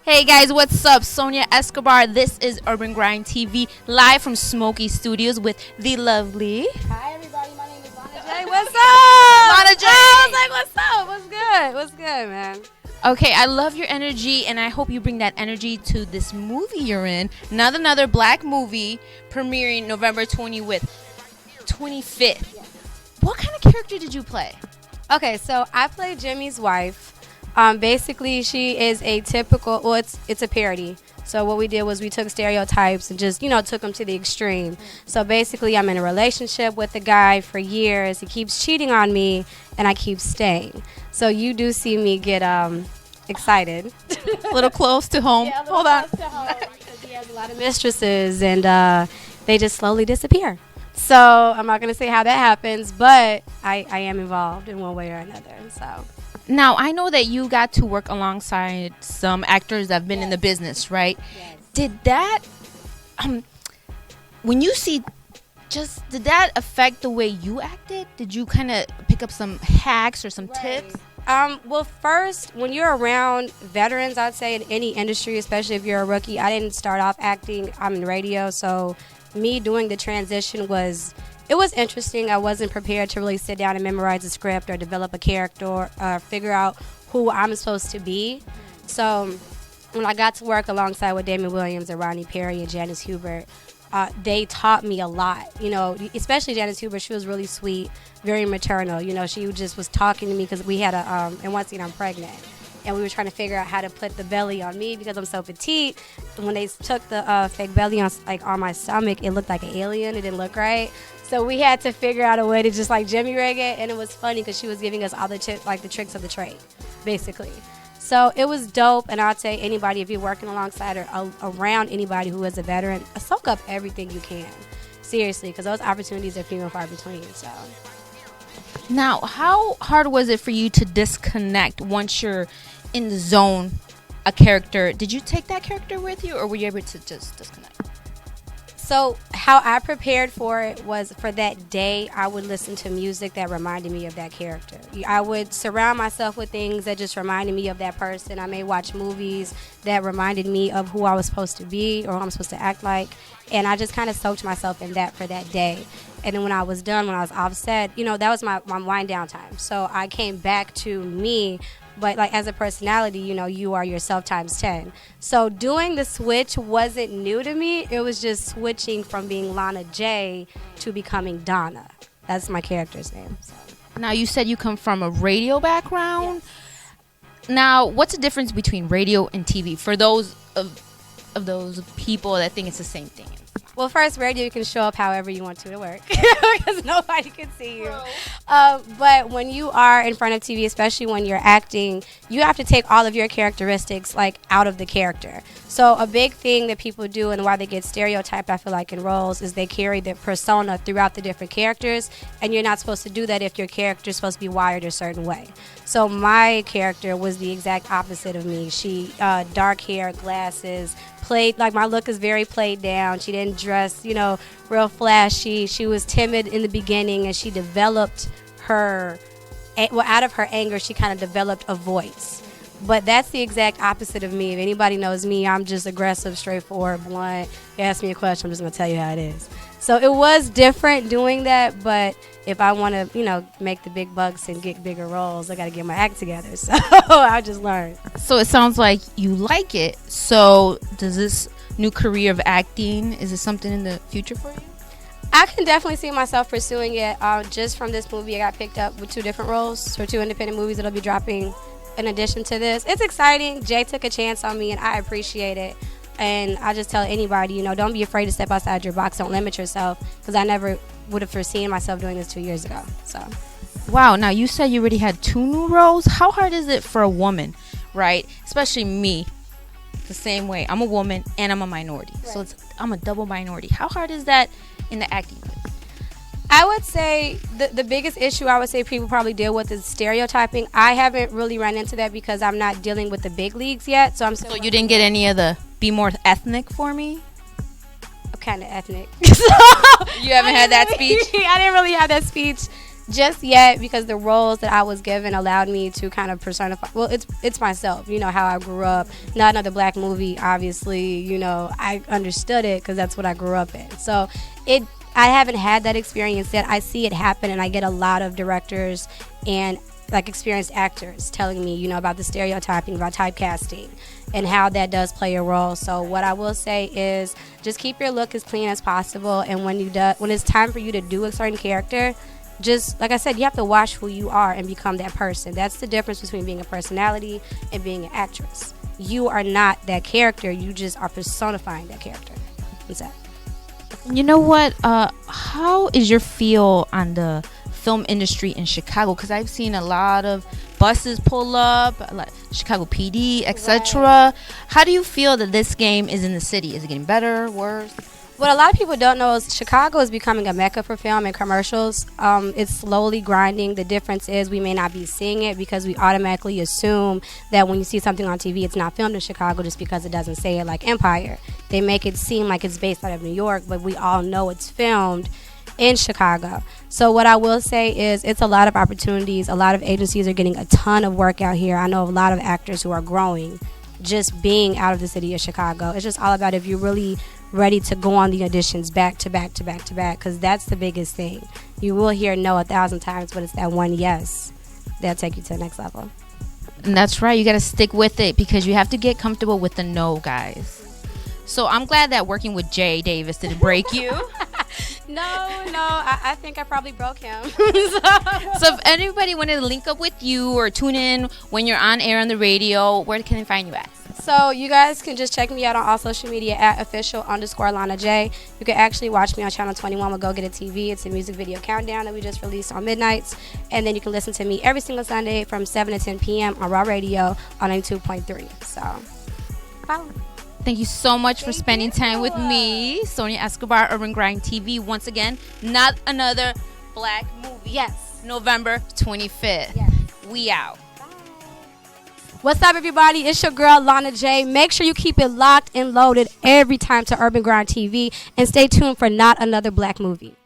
Hey guys, what's up? Sonia Escobar. This is Urban Grind TV, live from Smoky Studios with the lovely. Hi everybody, my name is Lana J. What's up? Lana J. I was like, what's up? What's good? What's good, man? Okay, I love your energy, and I hope you bring that energy to this movie you're in. Another black movie premiering November 25th. Yes. What kind of character did you play? Okay, so I play Jimmy's wife. Basically, she is a typical. Well, it's a parody. So what we did was we took stereotypes and just took them to the extreme. So basically, I'm in a relationship with a guy for years. He keeps cheating on me, and I keep staying. So you do see me get excited. A little close to home. Yeah, Hold on. close to home because he has a lot of mistresses, and they just slowly disappear. So I'm not gonna say how that happens, but I am involved in one way or another. So. Now, I know that you got to work alongside some actors that have been in the business, right? Yes. Did that, when you see, did that affect the way you acted? Did you kind of pick up some hacks or some tips? Well, first, when you're around veterans, I'd say in any industry, especially if you're a rookie, I didn't start off acting. I'm in radio, so me doing the transition was interesting. I wasn't prepared to really sit down and memorize a script or develop a character or figure out who I'm supposed to be. So when I got to work alongside with Damon Williams and Ronnie Perry and Janice Hubert, they taught me a lot. Especially Janice Hubert, she was really sweet, very maternal. She just was talking to me because we had in one scene I'm pregnant. And we were trying to figure out how to put the belly on me because I'm so petite. When they took the fake belly on my stomach, it looked like an alien. It didn't look right. So we had to figure out a way to just Jimmy rig it. And it was funny because she was giving us all the the tricks of the trade, basically. So it was dope. And I'd say anybody, if you're working alongside or around anybody who is a veteran, soak up everything you can. Seriously, because those opportunities are few and far between. So. Now, how hard was it for you to disconnect once you're in the zone, a character? Did you take that character with you, or were you able to just disconnect? So how I prepared for it was for that day, I would listen to music that reminded me of that character. I would surround myself with things that just reminded me of that person. I may watch movies that reminded me of who I was supposed to be or who I'm supposed to act like. And I just kind of soaked myself in that for that day. And then when I was done, when I was offset, that was my wind down time. So I came back to me. But as a personality, you are yourself times 10. So doing the switch wasn't new to me. It was just switching from being Lana J to becoming Donna. That's my character's name. So. Now, you said you come from a radio background. Yes. Now, what's the difference between radio and TV for those of those people that think it's the same thing? Well, first, radio, you can show up however you want to work because nobody can see you. But when you are in front of TV, especially when you're acting, you have to take all of your characteristics out of the character. So a big thing that people do and why they get stereotyped, I feel like, in roles is they carry their persona throughout the different characters, and you're not supposed to do that if your character is supposed to be wired a certain way. So my character was the exact opposite of me. She, dark hair, glasses, played, my look is very played down. She didn't dress, real flashy. She was timid in the beginning, and she developed out of her anger, she kind of developed a voice. But that's the exact opposite of me. If anybody knows me, I'm just aggressive, straightforward, blunt. You ask me a question, I'm just going to tell you how it is. So it was different doing that, but if I want to, make the big bucks and get bigger roles, I got to get my act together. So I just learned. So it sounds like you like it. So does this new career of acting, is it something in the future for you? I can definitely see myself pursuing it. Just from this movie, I got picked up with 2 different roles for 2 independent movies that'll be dropping in addition to this. It's exciting. Jay took a chance on me, and I appreciate it. And I just tell anybody, don't be afraid to step outside your box. Don't limit yourself, because I never would have foreseen myself doing this 2 years ago. So, wow. Now, you said you already had 2 new roles. How hard is it for a woman, right? Especially me, the same way. I'm a woman and I'm a minority. Right. So I'm a double minority. How hard is that in the acting? I would say the biggest issue I would say people probably deal with is stereotyping. I haven't really run into that because I'm not dealing with the big leagues yet. So So you didn't get any of the be more ethnic for me? I'm kind of ethnic. You haven't had that speech? I didn't really have that speech just yet, because the roles that I was given allowed me to kind of personify. Well, it's myself. You know how I grew up. Not another black movie, obviously. You know, I understood it because that's what I grew up in. So I haven't had that experience yet. I see it happen, and I get a lot of directors and like experienced actors telling me, you know, about the stereotyping, about typecasting, and how that does play a role. So what I will say is just keep your look as clean as possible, and when it's time for you to do a certain character, just like I said, you have to watch who you are and become that person. That's the difference between being a personality and being an actress. You are not that character. You just are personifying that character. What's that? You know what? How is your feel on the film industry in Chicago? Because I've seen a lot of buses pull up, like Chicago PD, etc. Right. How do you feel that this game is in the city? Is it getting better, worse? What a lot of people don't know is Chicago is becoming a mecca for film and commercials. It's slowly grinding. The difference is we may not be seeing it because we automatically assume that when you see something on TV, it's not filmed in Chicago just because it doesn't say it, like Empire. They make it seem like it's based out of New York, but we all know it's filmed in Chicago. So what I will say is it's a lot of opportunities. A lot of agencies are getting a ton of work out here. I know a lot of actors who are growing just being out of the city of Chicago. It's just all about if you're really ready to go on the auditions back to back to back to back, because that's the biggest thing. You will hear no 1,000 times, but it's that one yes that'll take you to the next level. And that's right. You got to stick with it because you have to get comfortable with the no, guys. So I'm glad that working with Jay Davis didn't break you. No, I think I probably broke him. So if anybody wanted to link up with you or tune in when you're on air on the radio, where can they find you at? So you guys can just check me out on all social media at official_Lana J. You can actually watch me on Channel 21 with Go Get It TV. It's a music video countdown that we just released on midnights. And then you can listen to me every single Sunday from 7 to 10 p.m. on Raw Radio on 92.3. So follow me. Thank you so much for spending time with me. Sonia Escobar, Urban Grind TV. Once again, not another black movie. Yes. November 25th. Yes. We out. Bye. What's up, everybody? It's your girl, Lana J. Make sure you keep it locked and loaded every time to Urban Grind TV. And stay tuned for Not Another Black Movie.